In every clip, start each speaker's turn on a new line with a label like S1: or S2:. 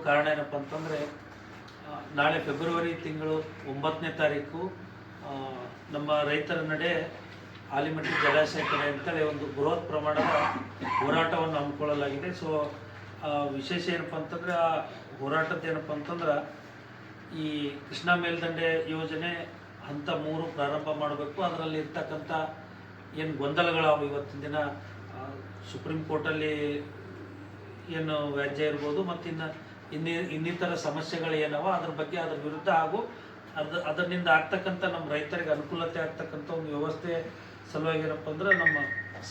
S1: ಕಾರಣ ಏನಪ್ಪ ಅಂತಂದರೆ ನಾಳೆ ಫೆಬ್ರವರಿ ತಿಂಗಳು 9ನೇ ತಾರೀಕು ನಮ್ಮ ರೈತರ ನಡೆ ಆಲಿಮಟ್ಟಿ ಜಲಾಶಯ ಕಡೆ ಅಂತೇಳಿ ಒಂದು ಬೃಹತ್ ಪ್ರಮಾಣದ ಹೋರಾಟವನ್ನು ಹಮ್ಮಿಕೊಳ್ಳಲಾಗಿದೆ. ಸೊ ವಿಶೇಷ ಏನಪ್ಪ ಅಂತಂದರೆ ಆ ಹೋರಾಟದ ಏನಪ್ಪ ಅಂತಂದ್ರೆ ಈ ಕೃಷ್ಣಾ ಮೇಲ್ದಂಡೆ ಯೋಜನೆ ಹಂತ 3 ಪ್ರಾರಂಭ ಮಾಡಬೇಕು. ಅದರಲ್ಲಿ ಇರ್ತಕ್ಕಂಥ ಏನು ಗೊಂದಲಗಳಾವು ಇವತ್ತಿನ ದಿನ ಸುಪ್ರೀಂ ಕೋರ್ಟಲ್ಲಿ ಏನು ವ್ಯಾಜ್ಯ ಇರ್ಬೋದು ಮತ್ತು ಇನ್ನಿತರ ಸಮಸ್ಯೆಗಳು ಏನವ ಅದ್ರ ಬಗ್ಗೆ ಅದ್ರ ವಿರುದ್ಧ ಹಾಗೂ ಅದರಿಂದ ಆಗ್ತಕ್ಕಂಥ ನಮ್ಮ ರೈತರಿಗೆ ಅನುಕೂಲತೆ ಆಗ್ತಕ್ಕಂಥ ಒಂದು ವ್ಯವಸ್ಥೆ ಸಲುವಾಗಿ ಏನಪ್ಪ ಅಂದ್ರೆ ನಮ್ಮ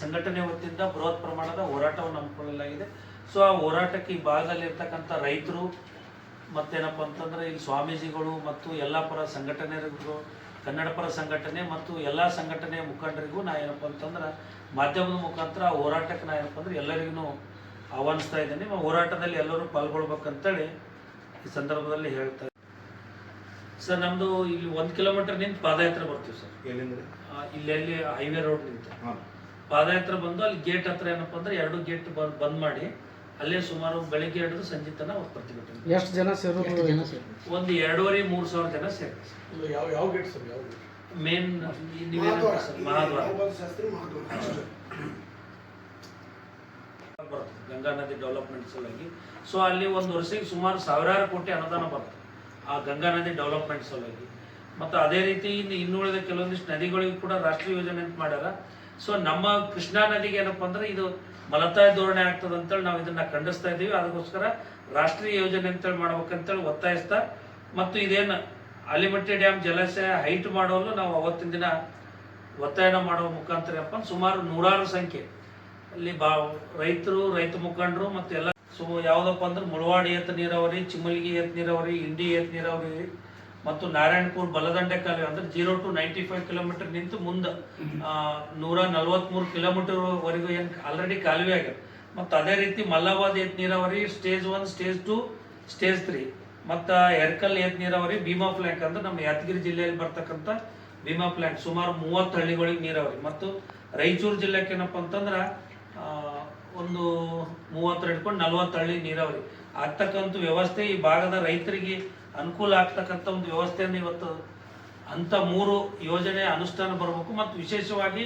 S1: ಸಂಘಟನೆ ವತಿಯಿಂದ ಬೃಹತ್ ಪ್ರಮಾಣದ ಹೋರಾಟವನ್ನು ಹಮ್ಮಿಕೊಳ್ಳಲಾಗಿದೆ. ಸೊ ಆ ಹೋರಾಟಕ್ಕೆ ಈ ಭಾಗದಲ್ಲಿ ಇರ್ತಕ್ಕಂಥ ರೈತರು ಮತ್ತೇನಪ್ಪ ಅಂತಂದ್ರೆ ಇಲ್ಲಿ ಸ್ವಾಮೀಜಿಗಳು ಮತ್ತು ಎಲ್ಲ ಪರ ಸಂಘಟನೆಗಳಿಗೂ ಕನ್ನಡ ಪರ ಸಂಘಟನೆ ಮತ್ತು ಎಲ್ಲ ಸಂಘಟನೆಯ ಮುಖಂಡರಿಗೂ ನಾ ಏನಪ್ಪ ಅಂತಂದ್ರೆ ಮಾಧ್ಯಮದ ಮುಖಾಂತರ ಹೋರಾಟಕ್ಕೆ ನಾ ಏನಪ್ಪ ಅಂದ್ರೆ ಎಲ್ಲರಿಗೂ ಆಹ್ವಾನಿಸ್ತಾ ಇದ್ದೇನೆ. ಹೋರಾಟದಲ್ಲಿ ಎಲ್ಲರೂ ಪಾಲ್ಗೊಳ್ಬೇಕಂತೇಳಿ ಈ ಸಂದರ್ಭದಲ್ಲಿ ಹೇಳ್ತಾ ಇದ್ದೀನಿ. ಸರ್ ನಮ್ಮದು ಇಲ್ಲಿ 1 ಕಿಲೋಮೀಟರ್ ನಿಂತು ಪಾದಯಾತ್ರೆ ಬರ್ತೀವಿ ಸರ್. ಇಲ್ಲಿ ಹೈವೇ ರೋಡ್ ನಿಂತ ಪಾದಯಾತ್ರೆ ಬಂದು ಅಲ್ಲಿ ಗೇಟ್ ಹತ್ರ ಏನಪ್ಪ ಅಂದ್ರೆ 2 ಗೇಟ್ ಬಂದ್ ಮಾಡಿ ಅಲ್ಲೇ ಸುಮಾರು ಬೆಳಿಗ್ಗೆ ಹಿಡಿದು ಸಂಜೆ ತನಕ ಪ್ರತಿಭಟನೆ.
S2: ಎಷ್ಟು ಜನ ಸೇರೋದು?
S1: ಒಂದು 2,500-3 ಸಾವಿರ ಜನ ಸೇರ್ತಾರೆ.
S3: ಯಾವ ಗೇಟ್ ಸರ್? ಯಾವ
S1: ಮೇನ್ ಮಹಾದ್ವಾರ ಗಂಗಾ ನದಿ ಡೆವಲಪ್ಮೆಂಟ್ ಸಲುವಾಗಿ. ಸೊ ಅಲ್ಲಿ ಒಂದು ವರ್ಷಕ್ಕೆ ಸುಮಾರು ಸಾವಿರಾರು ಕೋಟಿ ಅನುದಾನ ಬರ್ತದೆ ಆ ಗಂಗಾ ನದಿ ಡೆವಲಪ್ಮೆಂಟ್ ಸಲುವಾಗಿ. ಮತ್ತು ಅದೇ ರೀತಿ ಇನ್ನುಳಿದ ಕೆಲವೊಂದಿಷ್ಟು ನದಿಗಳಿಗೂ ಕೂಡ ರಾಷ್ಟ್ರೀಯ ಯೋಜನೆ ಅಂತ ಮಾಡ್ಯಾರ. ಸೊ ನಮ್ಮ ಕೃಷ್ಣಾ ನದಿಗೆ ಏನಪ್ಪ ಅಂದ್ರೆ ಇದು ಮಲತಾಯಿ ಧೋರಣೆ ಆಗ್ತದೆ ಅಂತೇಳಿ ನಾವು ಇದನ್ನ ಖಂಡಿಸ್ತಾ ಇದ್ದೀವಿ. ಅದಕ್ಕೋಸ್ಕರ ರಾಷ್ಟ್ರೀಯ ಯೋಜನೆ ಅಂತೇಳಿ ಮಾಡ್ಬೇಕಂತೇಳಿ ಒತ್ತಾಯಿಸ್ತಾ ಮತ್ತು ಇದೇನು ಆಲಿಮಟ್ಟಿ ಡ್ಯಾಮ್ ಜಲಾಶಯ ಹೈಟ್ ಮಾಡೋಲು ನಾವು ಅವತ್ತಿನ ದಿನ ಒತ್ತಾಯನ ಮಾಡುವ ಮುಖಾಂತರ ಏನಪ್ಪ ಸುಮಾರು 100 ಸಂಖ್ಯೆ ಅಲ್ಲಿ ರೈತರು, ರೈತ ಮುಖಂಡರು ಮತ್ತು ಎಲ್ಲ ಯಾವುದಪ್ಪ ಅಂದ್ರೆ ಮುಳವಾಡಿ ಏತ ನೀರಾವರಿ, ಚಿಮ್ಮಲ್ಗಿ ಏತ ನೀರಾವರಿ, ಇಂಡಿ ಏತ ನೀರಾವರಿ ಮತ್ತು ನಾರಾಯಣಪುರ ಬಲದಂಡೆ ಕಾಲುವೆ ಅಂದ್ರೆ 0 to 95 ಕಿಲೋಮೀಟರ್ ನಿಂತು ಮುಂದೆ 143 ಕಿಲೋಮೀಟರ್ ವರೆಗೂ ಏನು ಆಲ್ರೆಡಿ ಕಾಲುವೆ ಆಗ್ಯದ. ಮತ್ತು ಅದೇ ರೀತಿ ಮಲ್ಲಾಬಾದ್ ಏತ ನೀರಾವರಿ ಸ್ಟೇಜ್ 1, ಸ್ಟೇಜ್ 2, ಸ್ಟೇಜ್ 3 ಮತ್ತು ಎರ್ಕಲ್ ಏತ ನೀರಾವರಿ, ಭೀಮಾ ಫ್ಲ್ಯಾಂಕ್ ಅಂದ್ರೆ ನಮ್ಮ ಯಾದಗಿರಿ ಜಿಲ್ಲೆಯಲ್ಲಿ ಬರ್ತಕ್ಕಂಥ ಭೀಮಾ ಫ್ಲ್ಯಾಂಕ್ ಸುಮಾರು 30 ಹಳ್ಳಿಗಳಿಗೆ ನೀರಾವರಿ. ಮತ್ತು ರಾಯಚೂರು ಜಿಲ್ಲೆಗೆ ಏನಪ್ಪ ಅಂತಂದ್ರೆ ಒಂದು 30 ಹಿಡ್ಕೊಂಡು 40 ಹಳ್ಳಿ ನೀರಾವರಿ ಆಗ್ತಕ್ಕಂಥ ವ್ಯವಸ್ಥೆ ಈ ಭಾಗದ ರೈತರಿಗೆ ಅನುಕೂಲ ಆಗ್ತಕ್ಕಂಥ ಒಂದು ವ್ಯವಸ್ಥೆಯನ್ನು ಇವತ್ತು ಅಂಥ 3 ಯೋಜನೆ ಅನುಷ್ಠಾನ ಬರಬೇಕು. ಮತ್ತು ವಿಶೇಷವಾಗಿ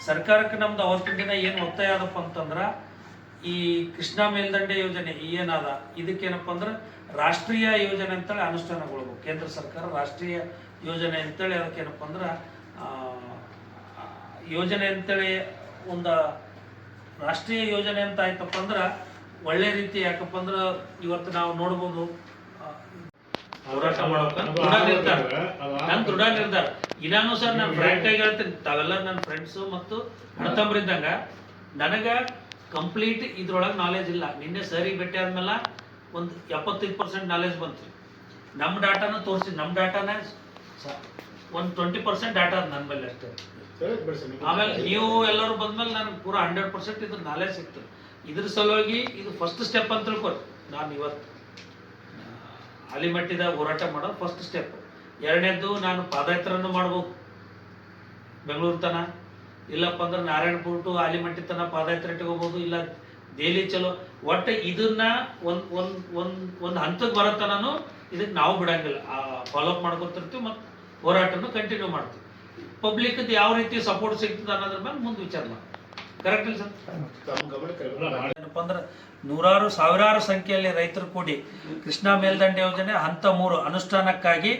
S1: ಸರ್ಕಾರಕ್ಕೆ ನಮ್ದು ಅವತ್ತಿನ ದಿನ ಏನು ಒತ್ತಾಯ ಆದಪ್ಪ ಅಂತಂದ್ರೆ ಈ ಕೃಷ್ಣಾ ಮೇಲ್ದಂಡೆ ಯೋಜನೆ ಏನಾದ ಇದಕ್ಕೇನಪ್ಪ ಅಂದ್ರೆ ರಾಷ್ಟ್ರೀಯ ಯೋಜನೆ ಅಂತೇಳಿ ಅನುಷ್ಠಾನಗೊಳ್ಬೇಕು. ಕೇಂದ್ರ ಸರ್ಕಾರ ರಾಷ್ಟ್ರೀಯ ಯೋಜನೆ ಅಂತೇಳಿ ಅದಕ್ಕೇನಪ್ಪ ಅಂದ್ರೆ ಯೋಜನೆ ಅಂತೇಳಿ ಒಂದು ರಾಷ್ಟ್ರೀಯ ಯೋಜನೆ ಅಂತ ಆಯ್ತಪ್ಪ ಅಂದ್ರೆ ಒಳ್ಳೆ ರೀತಿ. ಯಾಕಪ್ಪ ಅಂದ್ರೆ ಇವತ್ತು ನಾವು ನೋಡ್ಬೋದು ಹೋರಾಟ ಮಾಡೋಕೆ ನನ್ ದೃಢ ನಿರ್ಧಾರ ಇನ್ನಾನು ಸರ್. ನಾನು ಫ್ರ್ಯಾಂಕ್ ಆಗಿ ಹೇಳ್ತೀನಿ, ತಾವೆಲ್ಲರೂ ನನ್ನ ಫ್ರೆಂಡ್ಸು ಮತ್ತು ಅಣ್ಣತಮ್ಮರಿದ್ದಂಗ ನನಗೆ ಕಂಪ್ಲೀಟ್ ಇದ್ರೊಳಗೆ ನಾಲೆಜ್ ಇಲ್ಲ. ನಿನ್ನೆ ಸರಿಗೆ ಭೇಟಿ ಆದ್ಮೇಲೆ ಒಂದು 75% ನಾಲೆಜ್ ಬಂತು. ನಮ್ಮ ಡಾಟಾನ ತೋರಿಸಿ, ನಮ್ಮ ಡಾಟಾನ ಒಂದು 20% ಡಾಟಾ ನನ್ನ ಮೇಲೆ ಅಷ್ಟೇ. ಆಮೇಲೆ ನೀವು ಎಲ್ಲರೂ ಬಂದ್ಮೇಲೆ ನನಗೆ ಪೂರಾ 100% ಇದ್ರ ನಾಲೆಜ್ ಸಿಗ್ತದೆ. ಇದ್ರ ಸಲುವಾಗಿ ಇದು ಫಸ್ಟ್ ಸ್ಟೆಪ್ ಅಂತ ತಿಳ್ಕೊರಿ. ನಾನು ಇವತ್ತು ಆಲಿಮಟ್ಟಿದಾಗ ಹೋರಾಟ ಮಾಡೋದು ಫಸ್ಟ್ ಸ್ಟೆಪ್. 2ನೇದ್ದು ನಾನು ಪಾದಯಾತ್ರೆಯನ್ನು ಮಾಡ್ಬೋದು ಬೆಂಗಳೂರು ತನ, ಇಲ್ಲಪ್ಪ ಅಂದ್ರೆ ನಾರಾಯಣಪುರ ಟು ಆಲಿಮಟ್ಟಿ ತನ ಪಾದಯಾತ್ರೆ ಇಟ್ಕೋಬೋದು, ಇಲ್ಲ ಡೈಲಿ ಚಲೋ. ಒಟ್ಟು ಇದನ್ನ ಒಂದು ಹಂತಕ್ಕೆ ಬರತ್ತ ನಾನು ಇದಕ್ಕೆ ನಾವು ಬಿಡಂಗಿಲ್ಲ. ಫಾಲೋಅಪ್ ಮಾಡ್ಕೊತಿರ್ತೀವಿ ಮತ್ತು ಹೋರಾಟನ ಕಂಟಿನ್ಯೂ ಮಾಡ್ತೀವಿ. ಪಬ್ಲಿಕ್ದು ಯಾವ ರೀತಿ ಸಪೋರ್ಟ್ ಸಿಗ್ತದೆ ಅನ್ನೋದ್ರ ಮೇಲೆ ಮುಂದೆ ವಿಚಾರ ಮಾಡಿ. ಕರೆಕ್ಟ್ ಇಲ್ಲ ಸರ್? ಏನಪ್ಪ ಅಂದ್ರೆ 100 ಸಾವಿರಾರು ಸಂಖ್ಯೆಯಲ್ಲಿ ರೈತರು ಕೂಡಿ ಕೃಷ್ಣಾ ಮೇಲ್ದಂಡೆ ಯೋಜನೆ ಹಂತ 3 ಅನುಷ್ಠಾನಕ್ಕಾಗಿ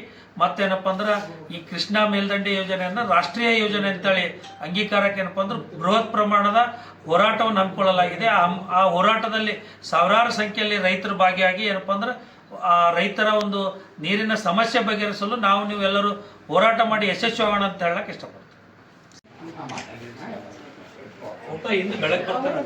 S1: ಮತ್ತೇನಪ್ಪ ಅಂದ್ರೆ ಈ ಕೃಷ್ಣಾ ಮೇಲ್ದಂಡೆ ಯೋಜನೆಯನ್ನ ರಾಷ್ಟ್ರೀಯ ಯೋಜನೆ ಅಂತೇಳಿ ಅಂಗೀಕಾರಕ್ಕೆ ಏನಪ್ಪ ಅಂದ್ರೆ ಬೃಹತ್ ಪ್ರಮಾಣದ ಹೋರಾಟವನ್ನು ಹಮ್ಮಿಕೊಳ್ಳಲಾಗಿದೆ. ಆ ಹೋರಾಟದಲ್ಲಿ ಸಾವಿರಾರು ಸಂಖ್ಯೆಯಲ್ಲಿ ರೈತರು ಭಾಗಿಯಾಗಿ ಏನಪ್ಪ ಅಂದ್ರೆ ಆ ರೈತರ ಒಂದು ನೀರಿನ ಸಮಸ್ಯೆ ಬಗೆಹರಿಸಲು ನಾವು ನೀವೆಲ್ಲರೂ ಹೋರಾಟ ಮಾಡಿ ಯಶಸ್ವಿ ಆಗೋಣ ಅಂತ ಹೇಳಕ್ ಇಷ್ಟಪಡ್ತೀನಿ. ಫೋಟೋ ಹಿಂದೆ ಬೆಳಗ್ಗೆ ಬರ್ತಾರೆ.